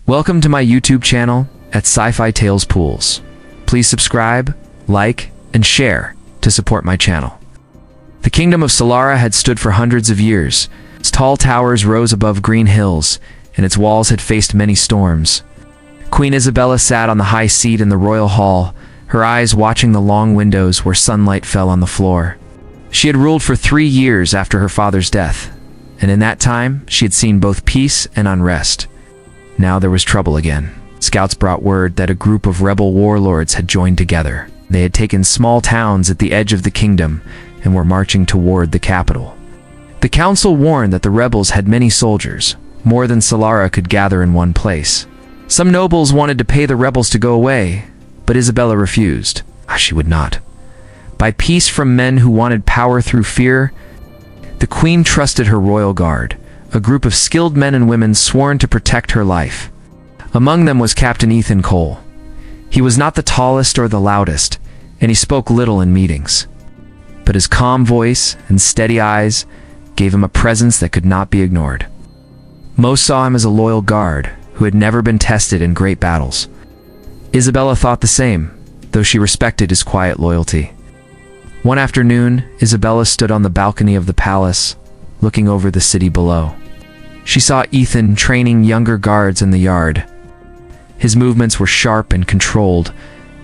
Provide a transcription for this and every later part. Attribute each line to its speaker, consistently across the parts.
Speaker 1: Welcome to my YouTube channel at Sci-Fi Tales Pools. Please subscribe, like, and share to support my channel. The kingdom of Solara had stood for hundreds of years. Its tall towers rose above green hills, and its walls had faced many storms. Queen Isabella sat on the high seat in the royal hall, her eyes watching the long windows where sunlight fell on the floor. She had ruled for 3 years after her father's death, and in that time she had seen both peace and unrest. Now there was trouble again. Scouts brought word that a group of rebel warlords had joined together. They had taken small towns at the edge of the kingdom and were marching toward the capital. The council warned that the rebels had many soldiers, more than Solara could gather in one place. Some nobles wanted to pay the rebels to go away, but Isabella refused. She would not. By peace from men who wanted power through fear, the queen trusted her royal guard, a group of skilled men and women sworn to protect her life. Among them was Captain Ethan Cole. He was not the tallest or the loudest, and he spoke little in meetings. But his calm voice and steady eyes gave him a presence that could not be ignored. Most saw him as a loyal guard who had never been tested in great battles. Isabella thought the same, though she respected his quiet loyalty. One afternoon, Isabella stood on the balcony of the palace, looking over the city below. She saw Ethan training younger guards in the yard. His movements were sharp and controlled,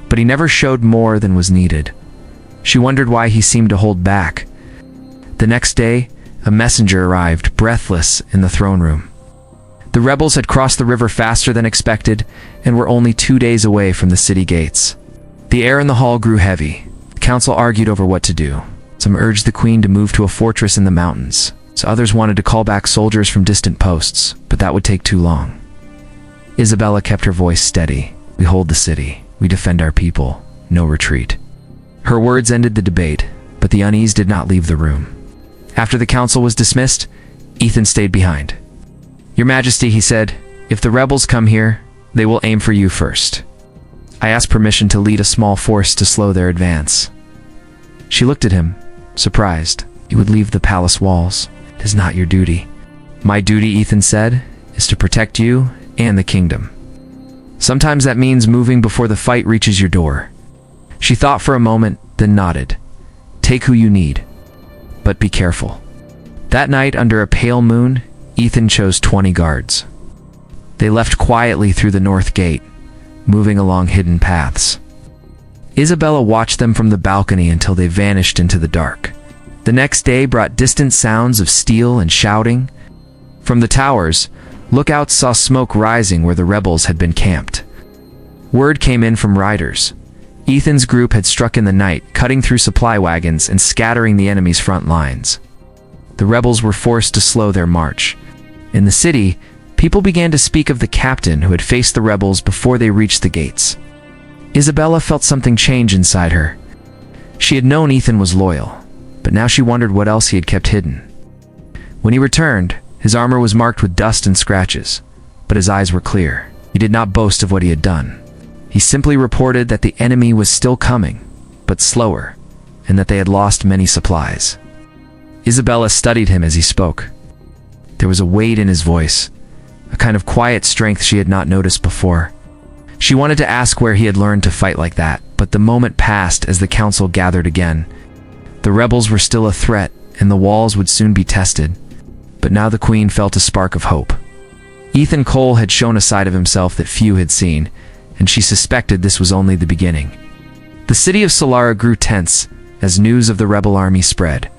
Speaker 1: but he never showed more than was needed. She wondered why he seemed to hold back. The next day, a messenger arrived, breathless, in the throne room. The rebels had crossed the river faster than expected and were only 2 days away from the city gates. The air in the hall grew heavy. The council argued over what to do. Some urged the queen to move to a fortress in the mountains, so others wanted to call back soldiers from distant posts, but that would take too long. Isabella kept her voice steady. We hold the city. We defend our people. No retreat. Her words ended the debate, but the unease did not leave the room. After the council was dismissed, Ethan stayed behind. Your Majesty, he said, if the rebels come here, they will aim for you first. I asked permission to lead a small force to slow their advance. She looked at him, surprised. You would leave the palace walls. It is not your duty. My duty, Ethan said, is to protect you and the kingdom. Sometimes that means moving before the fight reaches your door. She thought for a moment, then nodded. Take who you need, but be careful. That night, under a pale moon, Ethan chose 20 guards. They left quietly through the north gate, moving along hidden paths. Isabella watched them from the balcony until they vanished into the dark. The next day brought distant sounds of steel and shouting. From the towers, lookouts saw smoke rising where the rebels had been camped. Word came in from riders. Ethan's group had struck in the night, cutting through supply wagons and scattering the enemy's front lines. The rebels were forced to slow their march. In the city, people began to speak of the captain who had faced the rebels before they reached the gates. Isabella felt something change inside her. She had known Ethan was loyal, but now she wondered what else he had kept hidden. When he returned, his armor was marked with dust and scratches, but his eyes were clear. He did not boast of what he had done. He simply reported that the enemy was still coming, but slower, and that they had lost many supplies. Isabella studied him as he spoke. There was a weight in his voice, a kind of quiet strength she had not noticed before. She wanted to ask where he had learned to fight like that, but the moment passed as the council gathered again. The rebels were still a threat, and the walls would soon be tested. But now the queen felt a spark of hope. Ethan Cole had shown a side of himself that few had seen, and she suspected this was only the beginning. The city of Solara grew tense as news of the rebel army spread.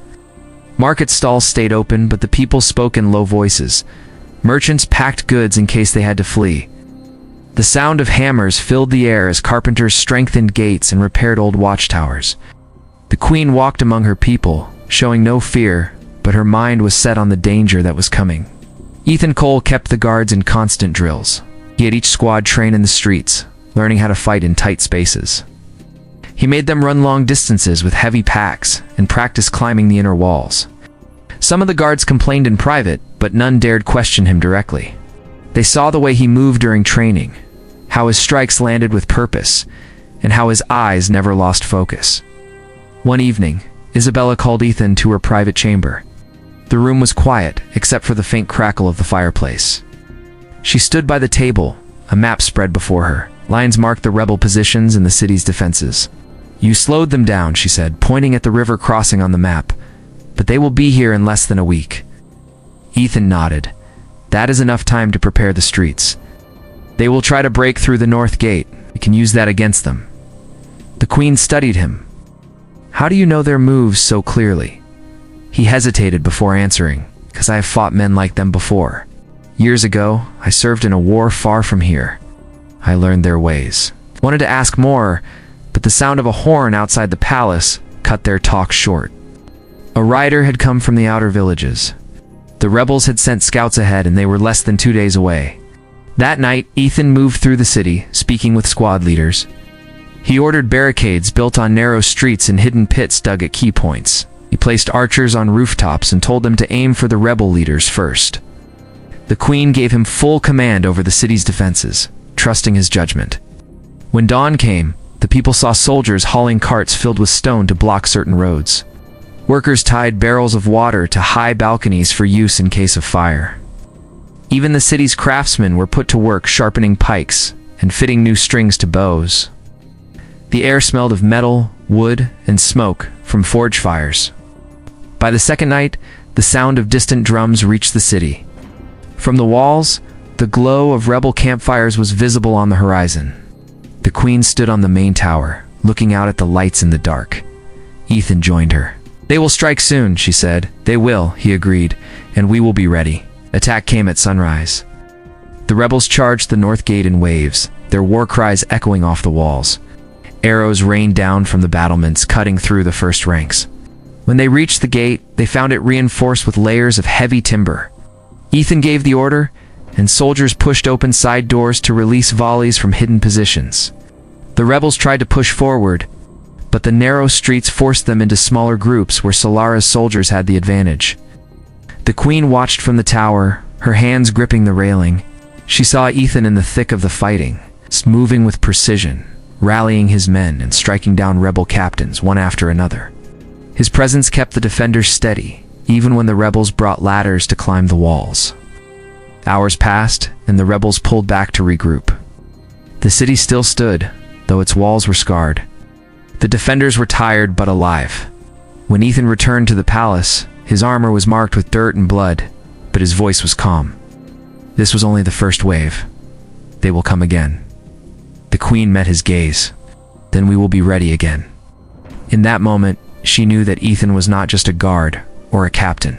Speaker 1: Market stalls stayed open, but the people spoke in low voices. Merchants packed goods in case they had to flee. The sound of hammers filled the air as carpenters strengthened gates and repaired old watchtowers. The queen walked among her people, showing no fear, but her mind was set on the danger that was coming. Ethan Cole kept the guards in constant drills. He had each squad train in the streets, learning how to fight in tight spaces. He made them run long distances with heavy packs and practice climbing the inner walls. Some of the guards complained in private, but none dared question him directly. They saw the way he moved during training, how his strikes landed with purpose, and how his eyes never lost focus. One evening, Isabella called Ethan to her private chamber. The room was quiet, except for the faint crackle of the fireplace. She stood by the table, A map spread before her. Lines marked the rebel positions and the city's defenses. "You slowed them down," she said, pointing at the river crossing on the map. "But they will be here in less than a week." Ethan nodded. "That is enough time to prepare the streets. They will try to break through the north gate. We can use that against them." The queen studied him. "How do you know their moves so clearly?" He hesitated before answering. "Because I have fought men like them before. Years ago, I served in a war far from here. I learned their ways." Wanted to ask more, but the sound of a horn outside the palace cut their talk short. A rider had come from the outer villages. The rebels had sent scouts ahead, and they were less than 2 days away. That night, Ethan moved through the city, speaking with squad leaders. He ordered barricades built on narrow streets and hidden pits dug at key points. He placed archers on rooftops and told them to aim for the rebel leaders first. The queen gave him full command over the city's defenses, trusting his judgment. When dawn came, the people saw soldiers hauling carts filled with stone to block certain roads. Workers tied barrels of water to high balconies for use in case of fire. Even the city's craftsmen were put to work sharpening pikes and fitting new strings to bows. The air smelled of metal, wood, and smoke from forge fires. By the second night, the sound of distant drums reached the city. From the walls, the glow of rebel campfires was visible on the horizon. The queen stood on the main tower, looking out at the lights in the dark. Ethan joined her. "They will strike soon," she said. "They will," he agreed, "and we will be ready." Attack came at sunrise. The rebels charged the north gate in waves, their war cries echoing off the walls. Arrows rained down from the battlements, cutting through the first ranks. When they reached the gate, they found it reinforced with layers of heavy timber. Ethan gave the order, and soldiers pushed open side doors to release volleys from hidden positions. The rebels tried to push forward, but the narrow streets forced them into smaller groups where Solara's soldiers had the advantage. The queen watched from the tower, her hands gripping the railing. She saw Ethan in the thick of the fighting, moving with precision, rallying his men and striking down rebel captains one after another. His presence kept the defenders steady, even when the rebels brought ladders to climb the walls. Hours passed, and the rebels pulled back to regroup. The city still stood, though its walls were scarred. The defenders were tired but alive. When Ethan returned to the palace, his armor was marked with dirt and blood, but his voice was calm. "This was only the first wave. They will come again." The queen met his gaze. "Then we will be ready again." In that moment, she knew that Ethan was not just a guard or a captain.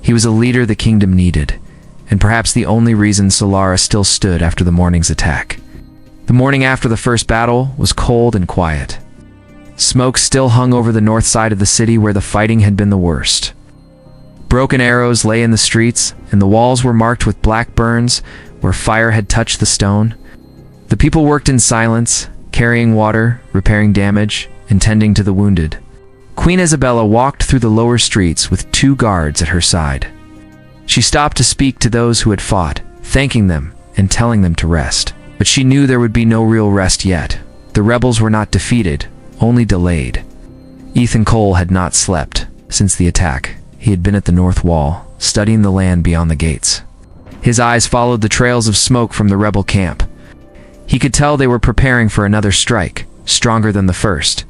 Speaker 1: He was a leader the kingdom needed, and perhaps the only reason Solara still stood after the morning's attack. The morning after the first battle was cold and quiet. Smoke still hung over the north side of the city where the fighting had been the worst. Broken arrows lay in the streets, and the walls were marked with black burns where fire had touched the stone. The people worked in silence, carrying water, repairing damage, and tending to the wounded. Queen Isabella walked through the lower streets with 2 guards at her side. She stopped to speak to those who had fought, thanking them and telling them to rest. But she knew there would be no real rest yet. The rebels were not defeated, only delayed. Ethan Cole had not slept since the attack. He had been at the north wall, studying the land beyond the gates. His eyes followed the trails of smoke from the rebel camp. He could tell they were preparing for another strike, stronger than the first.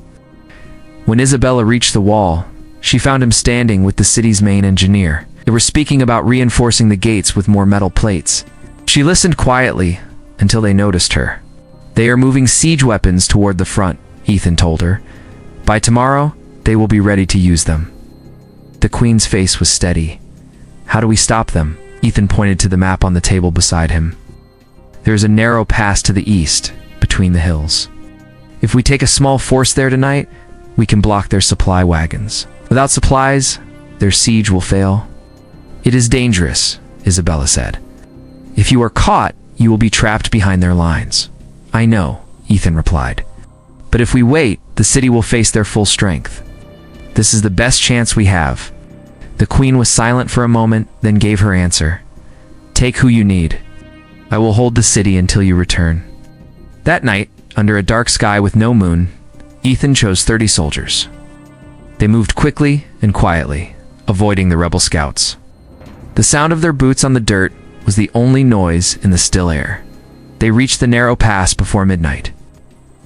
Speaker 1: When Isabella reached the wall, she found him standing with the city's main engineer. They were speaking about reinforcing the gates with more metal plates. She listened quietly until they noticed her. "They are moving siege weapons toward the front," Ethan told her. "By tomorrow, they will be ready to use them." The queen's face was steady. "How do we stop them?" Ethan pointed to the map on the table beside him. "There is a narrow pass to the east, between the hills. If we take a small force there tonight, we can block their supply wagons. Without supplies, their siege will fail." "It is dangerous," Isabella said. "If you are caught, you will be trapped behind their lines." "I know," Ethan replied. "But if we wait, the city will face their full strength. This is the best chance we have." The queen was silent for a moment, then gave her answer. "Take who you need. I will hold the city until you return." That night, under a dark sky with no moon, Ethan chose 30 soldiers. They moved quickly and quietly, avoiding the rebel scouts. The sound of their boots on the dirt was the only noise in the still air. They reached the narrow pass before midnight.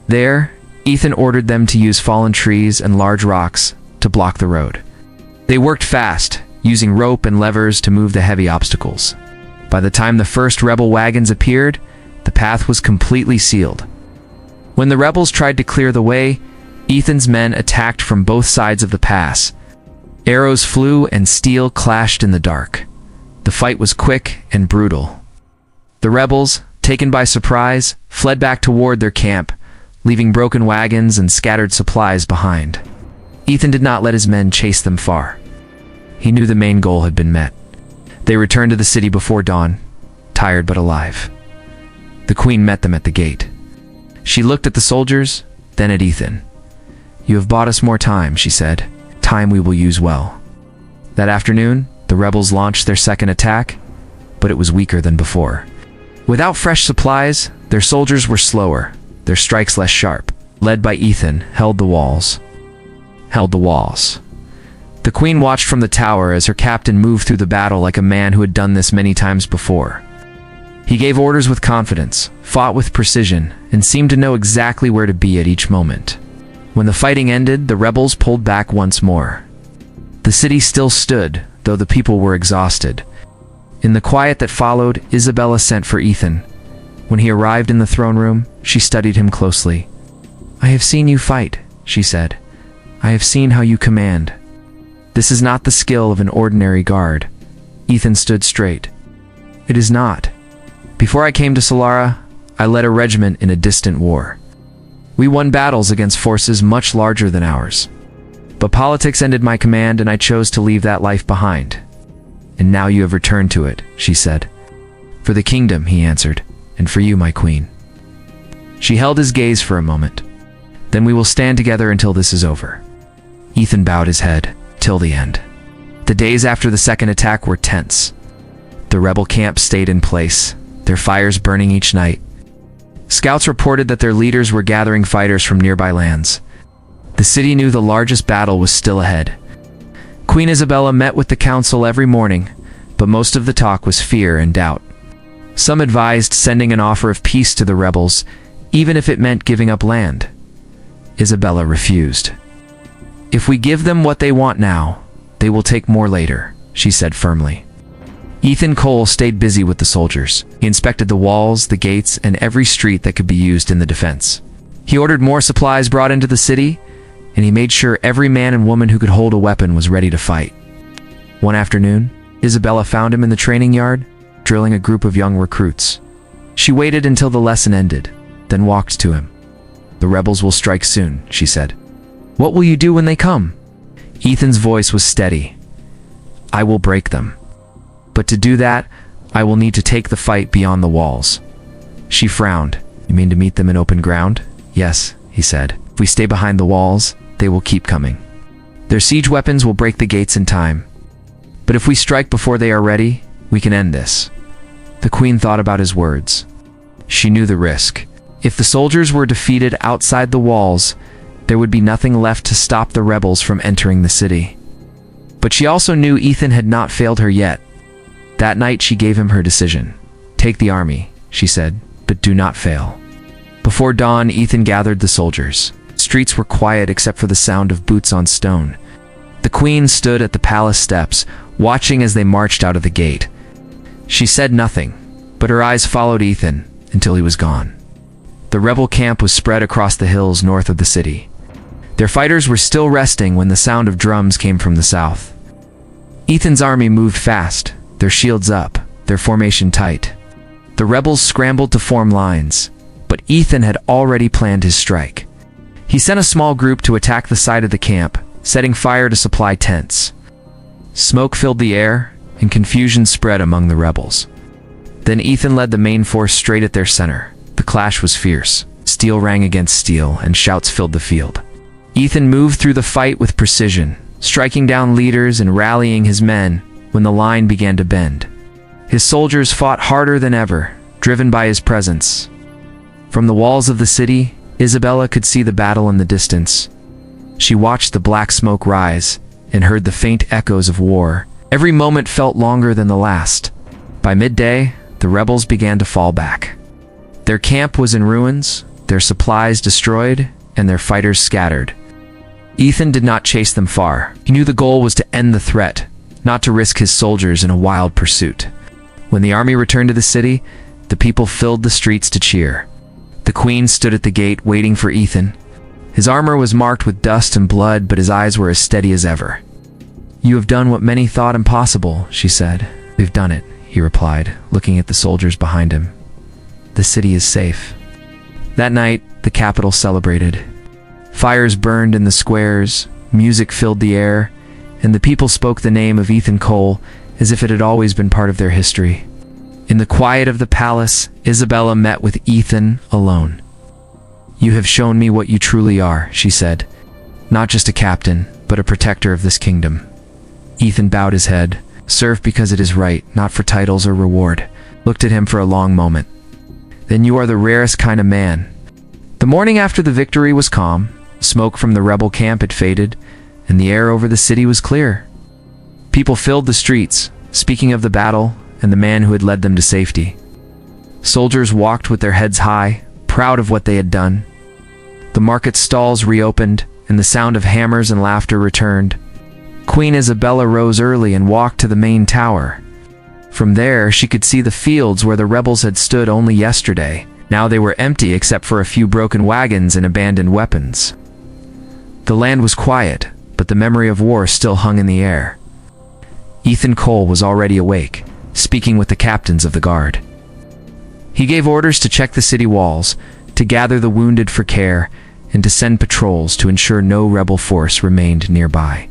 Speaker 1: There, Ethan ordered them to use fallen trees and large rocks to block the road. They worked fast, using rope and levers to move the heavy obstacles. By the time the first rebel wagons appeared, the path was completely sealed. When the rebels tried to clear the way, Ethan's men attacked from both sides of the pass. Arrows flew and steel clashed in the dark. The fight was quick and brutal. The rebels, taken by surprise, fled back toward their camp, leaving broken wagons and scattered supplies behind. Ethan did not let his men chase them far. He knew the main goal had been met. They returned to the city before dawn, tired but alive. The queen met them at the gate. She looked at the soldiers, then at Ethan. "You have bought us more time," she said. "Time we will use well." That afternoon, the rebels launched their second attack, but it was weaker than before. Without fresh supplies, their soldiers were slower, their strikes less sharp. Led by Ethan, held the walls. The queen watched from the tower as her captain moved through the battle like a man who had done this many times before. He gave orders with confidence, fought with precision, and seemed to know exactly where to be at each moment. When the fighting ended, the rebels pulled back once more. The city still stood, though the people were exhausted. In the quiet that followed, Isabella sent for Ethan. When he arrived in the throne room, she studied him closely. "I have seen you fight," she said. "I have seen how you command. This is not the skill of an ordinary guard." Ethan stood straight. "It is not. Before I came to Solara, I led a regiment in a distant war. We won battles against forces much larger than ours. But politics ended my command and I chose to leave that life behind. And now you have returned to it," she said. "For the kingdom," he answered, "and for you, my queen." She held his gaze for a moment. "Then we will stand together until this is over." Ethan bowed his head. "Till the end." The days after the second attack were tense. The rebel camp stayed in place, their fires burning each night. Scouts reported that their leaders were gathering fighters from nearby lands. The city knew the largest battle was still ahead. Queen Isabella met with the council every morning, but most of the talk was fear and doubt. Some advised sending an offer of peace to the rebels, even if it meant giving up land. Isabella refused. "If we give them what they want now, they will take more later," she said firmly. Ethan Cole stayed busy with the soldiers. He inspected the walls, the gates, and every street that could be used in the defense. He ordered more supplies brought into the city, and he made sure every man and woman who could hold a weapon was ready to fight. One afternoon, Isabella found him in the training yard, drilling a group of young recruits. She waited until the lesson ended, then walked to him. "The rebels will strike soon," she said. "What will you do when they come?" Ethan's voice was steady. "I will break them. But to do that, I will need to take the fight beyond the walls." She frowned. "You mean to meet them in open ground?" "Yes," he said. "If we stay behind the walls, they will keep coming. Their siege weapons will break the gates in time. But if we strike before they are ready, we can end this." The queen thought about his words. She knew the risk. If the soldiers were defeated outside the walls, there would be nothing left to stop the rebels from entering the city. But she also knew Ethan had not failed her yet. That night she gave him her decision. "Take the army," she said, "but do not fail." Before dawn, Ethan gathered the soldiers. Streets were quiet except for the sound of boots on stone. The queen stood at the palace steps, watching as they marched out of the gate. She said nothing, but her eyes followed Ethan until he was gone. The rebel camp was spread across the hills north of the city. Their fighters were still resting when the sound of drums came from the south. Ethan's army moved fast, their shields up, their formation tight. The rebels scrambled to form lines, but Ethan had already planned his strike. He sent a small group to attack the side of the camp, setting fire to supply tents. Smoke filled the air, and confusion spread among the rebels. Then Ethan led the main force straight at their center. The clash was fierce. Steel rang against steel, and shouts filled the field. Ethan moved through the fight with precision, striking down leaders and rallying his men when the line began to bend. His soldiers fought harder than ever, driven by his presence. From the walls of the city, Isabella could see the battle in the distance. She watched the black smoke rise and heard the faint echoes of war. Every moment felt longer than the last. By midday, the rebels began to fall back. Their camp was in ruins, their supplies destroyed, and their fighters scattered. Ethan did not chase them far. He knew the goal was to end the threat, not to risk his soldiers in a wild pursuit. When the army returned to the city, the people filled the streets to cheer. The queen stood at the gate waiting for Ethan. His armor was marked with dust and blood, but his eyes were as steady as ever. "You have done what many thought impossible," she said. "We've done it," he replied, looking at the soldiers behind him. "The city is safe." That night, the capital celebrated. Fires burned in the squares, music filled the air, and the people spoke the name of Ethan Cole as if it had always been part of their history. In the quiet of the palace, Isabella met with Ethan alone. "You have shown me what you truly are," she said. "Not just a captain, but a protector of this kingdom." Ethan bowed his head. "Serve because it is right, not for titles or reward," looked at him for a long moment. "Then you are the rarest kind of man." The morning after the victory was calm. Smoke from the rebel camp had faded, and the air over the city was clear. People filled the streets, speaking of the battle and the man who had led them to safety. Soldiers walked with their heads high, proud of what they had done. The market stalls reopened, and the sound of hammers and laughter returned. Queen Isabella rose early and walked to the main tower. From there, she could see the fields where the rebels had stood only yesterday. Now they were empty except for a few broken wagons and abandoned weapons. The land was quiet, but the memory of war still hung in the air. Ethan Cole was already awake, speaking with the captains of the guard. He gave orders to check the city walls, to gather the wounded for care, and to send patrols to ensure no rebel force remained nearby.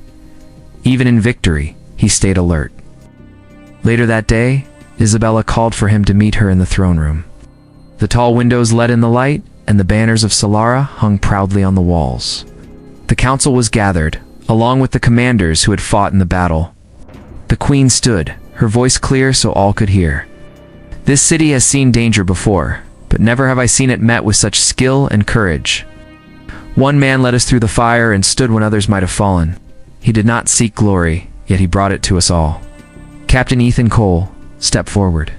Speaker 1: Even in victory, he stayed alert. Later that day, Isabella called for him to meet her in the throne room. The tall windows let in the light, and the banners of Solara hung proudly on the walls. The council was gathered, along with the commanders who had fought in the battle. The queen stood, her voice clear so all could hear. "This city has seen danger before, but never have I seen it met with such skill and courage. One man led us through the fire and stood when others might have fallen. He did not seek glory, yet he brought it to us all. Captain Ethan Cole, step forward."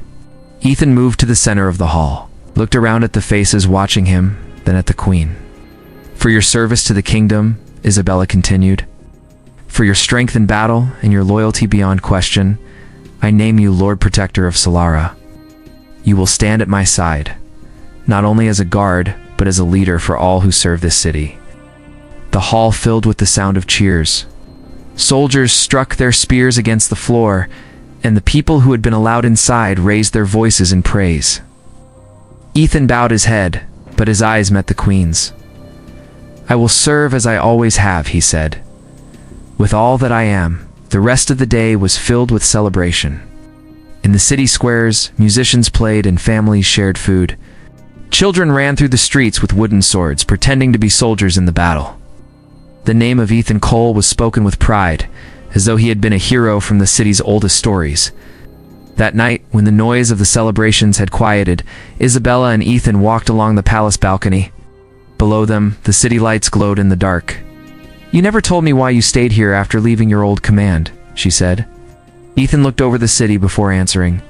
Speaker 1: Ethan moved to the center of the hall, looked around at the faces watching him, then at the queen. "For your service to the kingdom," Isabella continued, "for your strength in battle and your loyalty beyond question, I name you Lord Protector of Solara. You will stand at my side, not only as a guard, but as a leader for all who serve this city." The hall filled with the sound of cheers. Soldiers struck their spears against the floor, and the people who had been allowed inside raised their voices in praise. Ethan bowed his head, but his eyes met the queen's. "I will serve as I always have," he said. "With all that I am." The rest of the day was filled with celebration. In the city squares, musicians played and families shared food. Children ran through the streets with wooden swords, pretending to be soldiers in the battle. The name of Ethan Cole was spoken with pride, as though he had been a hero from the city's oldest stories. That night, when the noise of the celebrations had quieted, Isabella and Ethan walked along the palace balcony. Below them, the city lights glowed in the dark. "You never told me why you stayed here after leaving your old command," she said. Ethan looked over the city before answering.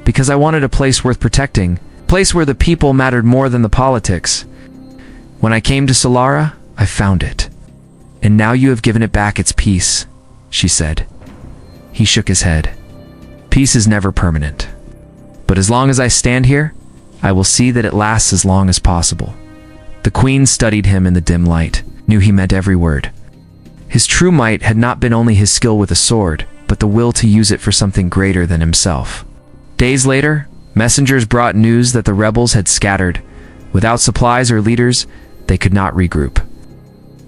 Speaker 1: "Because I wanted a place worth protecting, a place where the people mattered more than the politics. When I came to Solara, I found it. And now you have given it back its peace," she said. He shook his head. "Peace is never permanent. But as long as I stand here, I will see that it lasts as long as possible." The queen studied him in the dim light, knew he meant every word. His true might had not been only his skill with a sword, but the will to use it for something greater than himself. Days later, messengers brought news that the rebels had scattered. Without supplies or leaders, they could not regroup.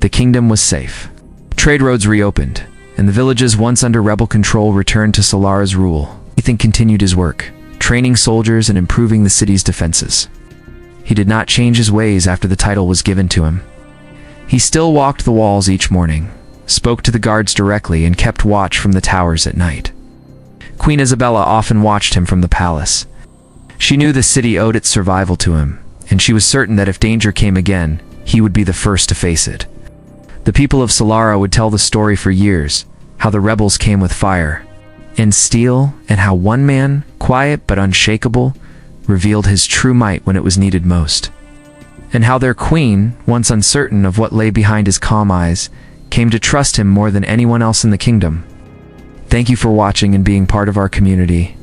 Speaker 1: The kingdom was safe. Trade roads reopened, and the villages once under rebel control returned to Solara's rule. Ethan continued his work, training soldiers and improving the city's defenses. He did not change his ways after the title was given to him. He still walked the walls each morning, spoke to the guards directly, and kept watch from the towers at night. Queen Isabella often watched him from the palace. She knew the city owed its survival to him, and she was certain that if danger came again, he would be the first to face it. The people of Solara would tell the story for years, how the rebels came with fire and steel, and how one man, quiet but unshakable, revealed his true might when it was needed most. And how their queen, once uncertain of what lay behind his calm eyes, came to trust him more than anyone else in the kingdom. Thank you for watching and being part of our community.